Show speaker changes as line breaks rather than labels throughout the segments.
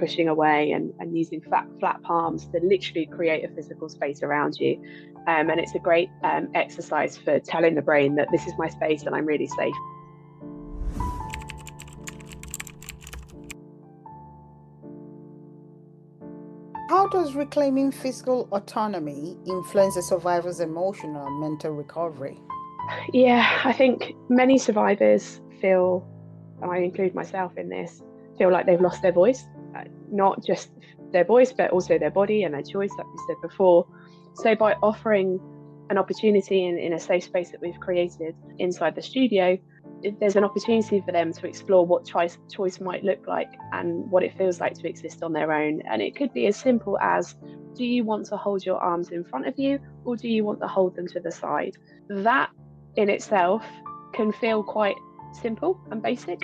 pushing away and using flat palms to literally create a physical space around you. And it's a great exercise for telling the brain that this is my space and I'm really safe.
How does reclaiming physical autonomy influence a survivor's emotional and mental recovery?
Yeah, I think many survivors feel, and I include myself in this, feel like they've lost their voice, not just their voice, but also their body and their choice, like we said before. So by offering an opportunity in a safe space that we've created inside the studio, there's an opportunity for them to explore what choice might look like and what it feels like to exist on their own. And it could be as simple as, do you want to hold your arms in front of you, or do you want to hold them to the side? That in itself can feel quite simple and basic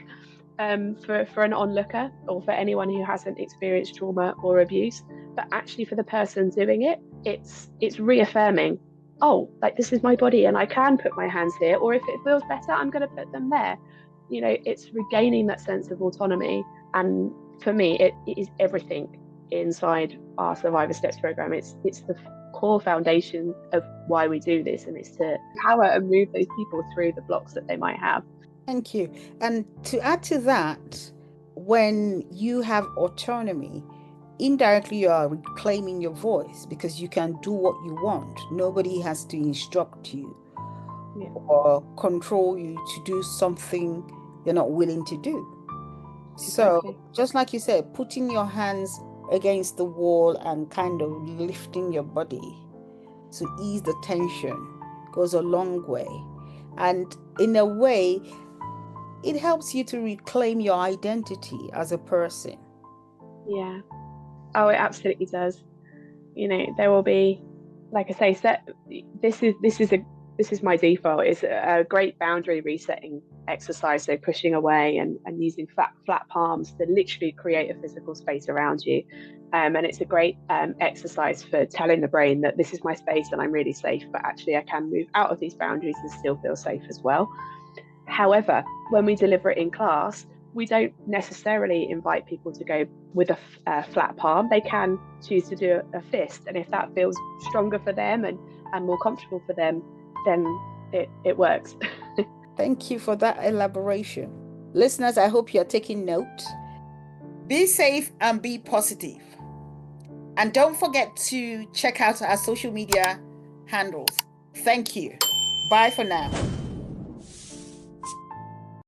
for an onlooker or for anyone who hasn't experienced trauma or abuse. But actually, for the person doing it, it's reaffirming, oh, like, this is my body and I can put my hands here, or if it feels better, I'm going to put them there. You know, it's regaining that sense of autonomy. And for me, it is everything inside our Survivor Steps program. It's the core foundation of why we do this, and it's to empower and move those people through the blocks that they might have.
Thank you. And to add to that, when you have autonomy, indirectly you are reclaiming your voice because you can do what you want. Nobody has to instruct you or control you to do something you're not willing to do. So just like you said, putting your hands against the wall and kind of lifting your body to ease the tension goes a long way. And in a way, it helps you to reclaim your identity as a person.
Yeah. Oh, it absolutely does. You know, there will be, like I say, this is my default. It's a great boundary resetting exercise. So pushing away and using flat palms to literally create a physical space around you. And it's a great exercise for telling the brain that this is my space and I'm really safe, but actually I can move out of these boundaries and still feel safe as well. However, when we deliver it in class, we don't necessarily invite people to go with a flat palm. They can choose to do a fist. And if that feels stronger for them and more comfortable for them, then it works.
Thank you for that elaboration. Listeners, I hope you're taking note. Be safe and be positive. And don't forget to check out our social media handles. Thank you. Bye for now.